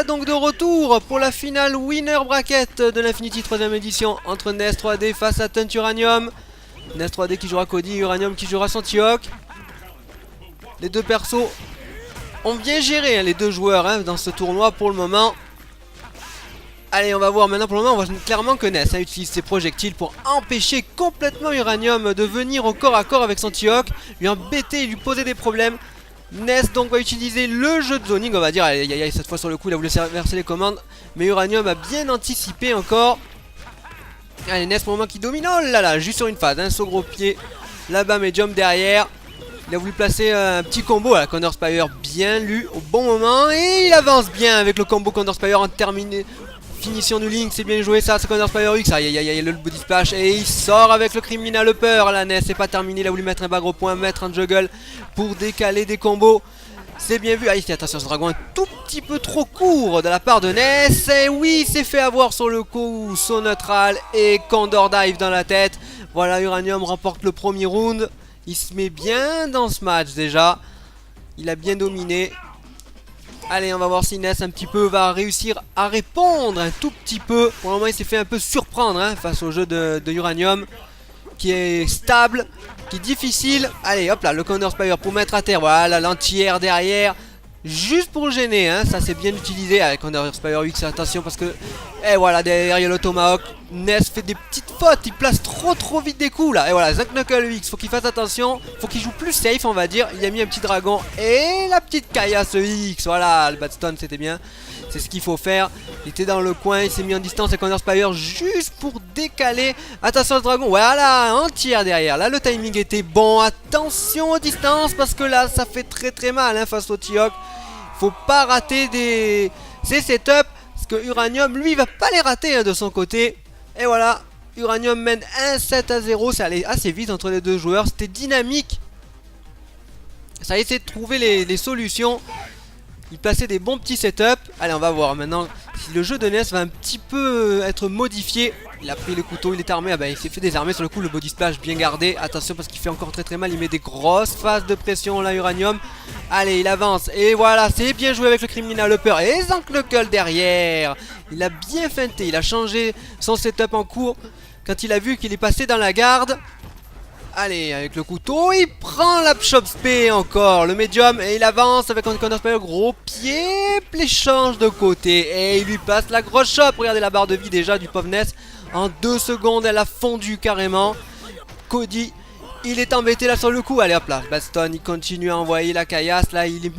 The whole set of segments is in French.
donc de retour pour la finale winner bracket de l'Infinity 3ème édition entre NES 3D face à Tunt Uranium. NES 3D qui jouera Cody, Uranium qui jouera Santihawk. Les deux persos ont bien géré les deux joueurs dans ce tournoi pour le moment. Allez, on va voir maintenant. Pour le moment on voit clairement que NES utilise ses projectiles pour empêcher complètement Uranium de venir au corps à corps avec Santihawk, lui embêter et lui poser des problèmes. NES donc va utiliser le jeu de zoning, on va dire. Allez, cette fois sur le coup il a voulu verser les commandes, mais Uranium a bien anticipé encore. Allez, NES pour le moment qui domine. Oh là là, juste sur une phase, saut gros pied, là-bas Medium derrière. Il a voulu placer un petit combo à la Condor Spire, bien lu au bon moment. Et il avance bien avec le combo Condor Spire en terminé. Finition du Link, c'est bien joué ça, c'est Condor Spire X. Aïe aïe aïe, le body splash. Et il sort avec le Criminal Upper. La NES c'est pas terminé, il a voulu mettre un bas gros point, mettre un juggle pour décaler des combos. C'est bien vu. Ah, il fait attention, ce dragon est tout petit peu trop court de la part de NES. Et oui, c'est fait avoir sur le coup, saut neutral et Condor Dive dans la tête. Voilà, Uranium remporte le premier round. Il se met bien dans ce match déjà. Il a bien dominé. Allez, on va voir si NES un petit peu va réussir à répondre un tout petit peu. Pour le moment il s'est fait un peu surprendre face au jeu de Uranium, qui est stable, qui est difficile. Allez hop là, le Condor Spire pour mettre à terre. Voilà, l'anti-air derrière, juste pour gêner, ça c'est bien utilisé avec Condor Spire X. Attention parce que, et voilà, derrière il y a le Tomahawk. NES fait des petites fautes, il place trop vite des coups là. Et voilà, Zack Knuckle X, faut qu'il fasse attention, faut qu'il joue plus safe on va dire. Il a mis un petit dragon et la petite Kaya ce X. Voilà, le Badstone c'était bien, c'est ce qu'il faut faire. Il était dans le coin, il s'est mis en distance avec Condor Spire juste pour décaler. Attention le dragon, voilà, entière derrière. Là le timing était bon, attention aux distances parce que là ça fait très mal face au T-Hawk. Faut pas rater ces setups, parce que Uranium lui va pas les rater de son côté. Et voilà, Uranium mène 1-7-0, c'est allé assez vite entre les deux joueurs, c'était dynamique. Ça a essayé de trouver les solutions. Il plaçait des bons petits setups. Allez, on va voir maintenant si le jeu de NES va un petit peu être modifié. Il a pris le couteau, il est armé. Ah bah, il s'est fait désarmer sur le coup, le body splash bien gardé. Attention parce qu'il fait encore très mal. Il met des grosses phases de pression là, Uranium. Allez, il avance. Et voilà, c'est bien joué avec le Criminal Upper. Et Zack Knuckle derrière. Il a bien feinté. Il a changé son setup en cours quand il a vu qu'il est passé dans la garde. Allez, avec le couteau, il prend la chop spé encore, le médium, et il avance avec un Condor Spire, gros pied, puis change de côté, et il lui passe la grosse chop. Regardez la barre de vie déjà du pauvre NES, en 2 secondes elle a fondu carrément. Cody, il est embêté là sur le coup. Allez hop là, Baston, il continue à envoyer la caillasse, là il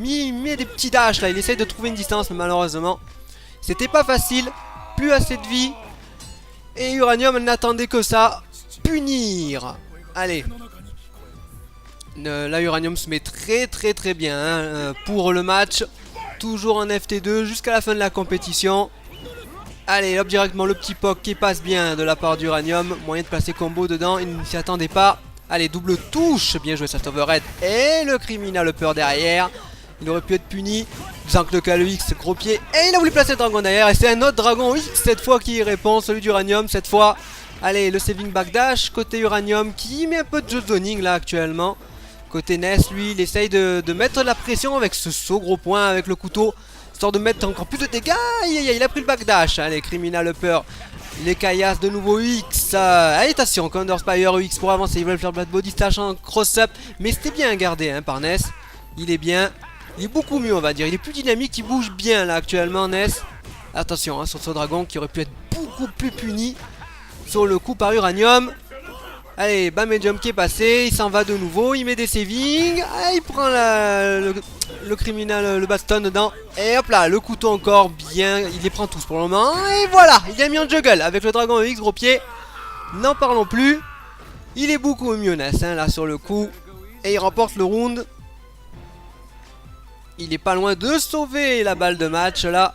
met des petits dashs, là il essaye de trouver une distance, mais malheureusement, c'était pas facile, plus assez de vie, et Uranium n'attendait que ça, punir. Allez, là Uranium se met très bien pour le match. Toujours en FT2 jusqu'à la fin de la compétition. Allez, hop, directement le petit poke qui passe bien de la part d'Uranium. Moyen de placer combo dedans, il ne s'y attendait pas. Allez, double touche, bien joué cet overhead. Et le Criminal Upper derrière. Il aurait pu être puni. Zack Knuckle X, gros pied. Et il a voulu placer le dragon derrière. Et c'est un autre dragon X cette fois qui répond, celui d'Uranium cette fois. Allez, le saving backdash côté Uranium qui met un peu de jeu de zoning là actuellement. Côté NES, lui, il essaye de mettre la pression avec ce saut gros point avec le couteau, histoire de mettre encore plus de dégâts. Aïe, il a pris le backdash. Allez, Criminal Upper, les caillasses de nouveau X. Allez, attention, Condor Spire X pour avancer. Ils veulent faire le body stash en cross-up, mais c'était bien gardé par NES. Il est bien, il est beaucoup mieux on va dire. Il est plus dynamique, il bouge bien là actuellement NES. Attention sur ce dragon qui aurait pu être beaucoup plus puni sur le coup par Uranium. Allez, bam, Medium qui est passé, il s'en va de nouveau, il met des savings, il prend le criminal, le baston dedans, et hop là, le couteau encore, bien, il les prend tous pour le moment, et voilà, il a mis en juggle avec le dragon X, gros pied, n'en parlons plus, il est beaucoup mieux NES, là sur le coup, et il remporte le round, il est pas loin de sauver la balle de match là.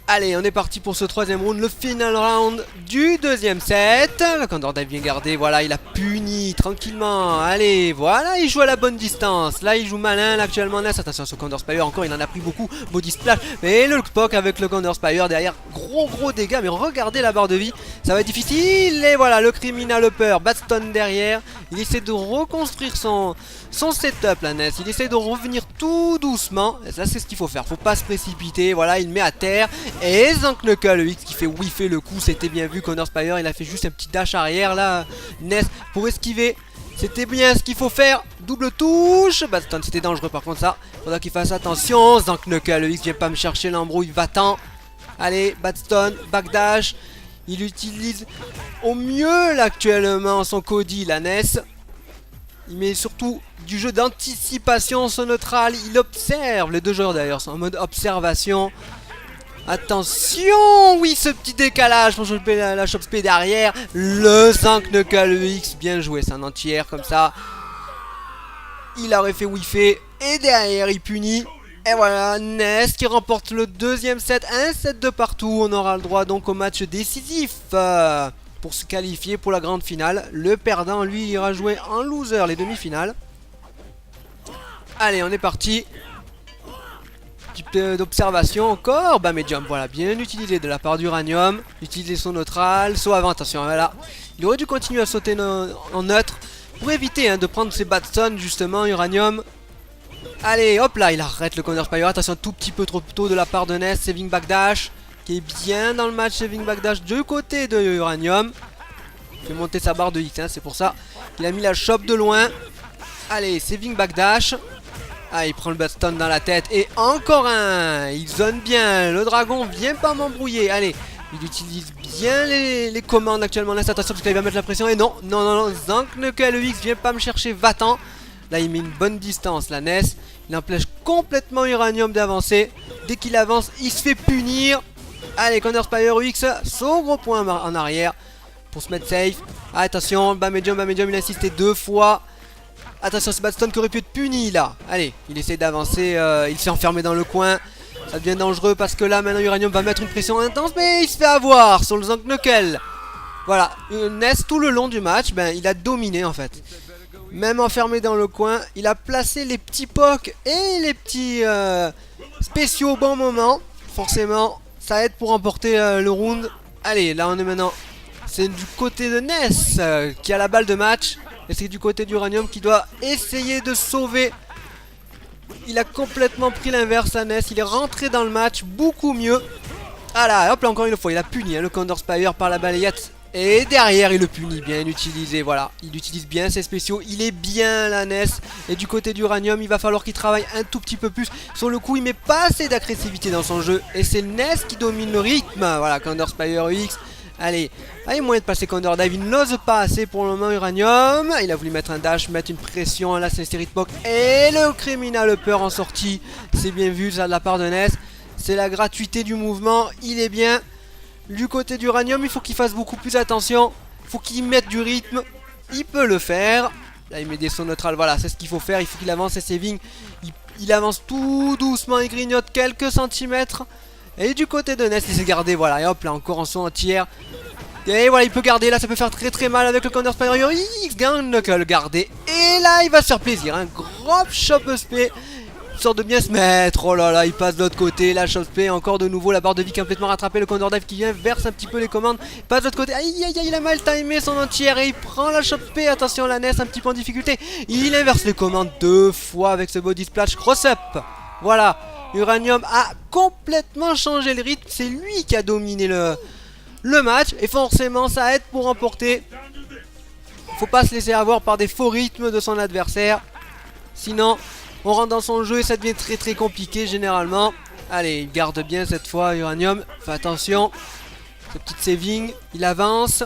Allez, on est parti pour ce 3ème round, le final round du 2ème set. Le Condor Dive bien gardé, voilà, il a puni tranquillement. Allez, voilà, il joue à la bonne distance. Là, il joue malin, là, actuellement, NES. Attention, ce Condor Spire, encore, il en a pris beaucoup. Body splash, et le Spock avec le Condor Spire derrière. Gros dégâts, mais regardez la barre de vie. Ça va être difficile. Et voilà, le Criminal Upper, Batstone derrière. Il essaie de reconstruire son setup, la Ness. Il essaie de revenir tout doucement. Et ça, c'est ce qu'il faut faire. Faut pas se précipiter. Voilà, il met à terre. Et Zank-Knuckle, le X qui fait whiffer le coup. C'était bien vu. Connor Spire, il a fait juste un petit dash arrière là. Ness pour esquiver. C'était bien ce qu'il faut faire. Double touche. Batstone, c'était dangereux par contre ça. Faudra qu'il fasse attention. Zank-Knuckle, le X vient pas me chercher l'embrouille. Va-t'en. Allez, Batstone, backdash. Il utilise au mieux là, actuellement son Cody, la Ness. Il met surtout du jeu d'anticipation, son neutral. Il observe, les deux joueurs d'ailleurs sont en mode observation. Attention, oui, ce petit décalage pour choper la Chop Spé derrière. Le Zank-Knuckle X, bien joué, c'est un entière comme ça. Il aurait fait whiffer et derrière il punit. Et voilà, Ness qui remporte le deuxième set, un set de partout. On aura le droit donc au match décisif pour se qualifier pour la grande finale. Le perdant, lui, ira jouer en loser les demi-finales. Allez, on est parti. Petit peu d'observation encore. Bah, médium, voilà, bien utilisé de la part d'Uranium. Utiliser son neutral, saut avant, attention, voilà. Il aurait dû continuer à sauter en neutre pour éviter de prendre ses Batstone, justement, Uranium. Allez, hop là, il arrête le Connor Spire. Attention, tout petit peu trop tôt de la part de Ness. Saving backdash, qui est bien dans le match. Saving backdash du côté de Uranium. Il fait monter sa barre de X, c'est pour ça qu'il a mis la chope de loin. Allez, saving backdash. Ah, il prend le Batstone dans la tête. Et encore un. Il zone bien. Le dragon vient pas m'embrouiller. Allez, il utilise bien les commandes actuellement. Ness, attention, parce qu'il va mettre la pression. Et non, non, non, non. Zank-Knuckle X, viens pas me chercher. Va-t'en. Là il met une bonne distance, la Ness. Il empêche complètement Uranium d'avancer. Dès qu'il avance, il se fait punir. Allez, Connor Spire X, son gros point en arrière pour se mettre safe. Ah, attention, bas médium, il a insisté deux fois. Attention, c'est Batstone qui aurait pu être puni là. Allez, il essaie d'avancer, il s'est enfermé dans le coin. Ça devient dangereux parce que là maintenant Uranium va mettre une pression intense. Mais il se fait avoir sur le Zank-Knuckle. Voilà, Ness tout le long du match, il a dominé en fait. Même enfermé dans le coin, il a placé les petits pocs et les petits spéciaux au bon moment. Forcément, ça aide pour remporter le round. Allez, là on est maintenant. C'est du côté de Ness qui a la balle de match. Et c'est du côté d'Uranium qui doit essayer de sauver. Il a complètement pris l'inverse à Ness. Il est rentré dans le match beaucoup mieux. Ah là, hop là, encore une fois, il a puni le Connor Spire par la balayette. Et derrière il le punit, bien utilisé, voilà. Il utilise bien ses spéciaux, il est bien la Ness. Et du côté d'Uranium, il va falloir qu'il travaille un tout petit peu plus. Sur le coup, il met pas assez d'agressivité dans son jeu. Et c'est Ness qui domine le rythme. Voilà, Connor Spire X. Allez, il y a moyen de passer Condor Dive, il n'ose pas assez pour le moment Uranium. Il a voulu mettre un dash, mettre une pression, là c'est série de poke. Et le Criminal Upper en sortie, c'est bien vu ça de la part de Ness. C'est la gratuité du mouvement, il est bien. Du côté d'Uranium, il faut qu'il fasse beaucoup plus attention. Il faut qu'il mette du rythme. Il peut le faire. Là, il met des sauts neutrales. Voilà, c'est ce qu'il faut faire. Il faut qu'il avance ses savings. Il avance tout doucement. Il grignote quelques centimètres. Et du côté de Ness, il s'est gardé. Voilà, et hop, là, encore en son entière. Et voilà, il peut garder. Là, ça peut faire très très mal avec le Connor Spire X. Knuckle garder. Et là, il va se faire plaisir. Un gros chop SP. Sort de bien se mettre, oh là là, il passe de l'autre côté, la Chop Spé, encore de nouveau la barre de vie complètement rattrapée, le Condor Dive qui vient, verse un petit peu les commandes, passe de l'autre côté, aïe aïe aïe, il a mal timé son entière et il prend la Chop Spé, attention la Ness un petit peu en difficulté, il inverse les commandes deux fois avec ce body splash, cross up, voilà, Uranium a complètement changé le rythme, c'est lui qui a dominé le match et forcément ça aide pour remporter, faut pas se laisser avoir par des faux rythmes de son adversaire, sinon... On rentre dans son jeu et ça devient très très compliqué généralement. Allez, il garde bien cette fois Uranium. Fais attention. Ce petit saving, il avance.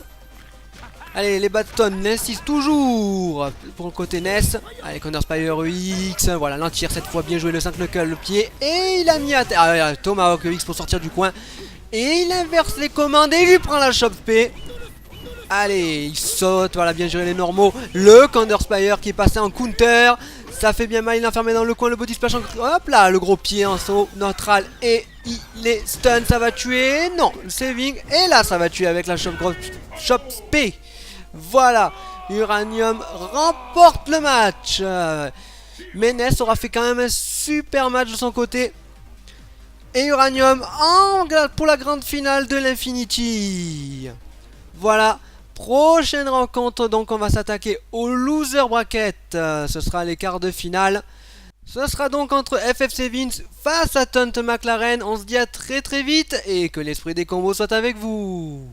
Allez, les Batstone insistent toujours pour le côté Ness. Allez, Connor Spire X. Voilà, l'entière cette fois, bien joué le Zank-Knuckle, le pied. Et il a mis à terre. Ah, Tomahawk X pour sortir du coin. Et il inverse les commandes et il lui prend la Chop P. Allez, il saute, voilà, bien géré les normaux. Le Connor Spire qui est passé en counter. Ça fait bien mal, il est enfermé dans le coin, le body splash. Hop là, le gros pied en saut neutral. Et il est stun, ça va tuer. Non, le saving. Et là, ça va tuer avec la Chop P. Voilà, Uranium remporte le match. Mais Ness aura fait quand même un super match de son côté. Et Uranium pour la grande finale de l'Infinity. Voilà, prochaine rencontre, donc on va s'attaquer au loser bracket. Ce sera les quarts de finale. Ce sera donc entre FFC Vince face à Tunt McLaren. On se dit à très très vite et que l'esprit des combos soit avec vous.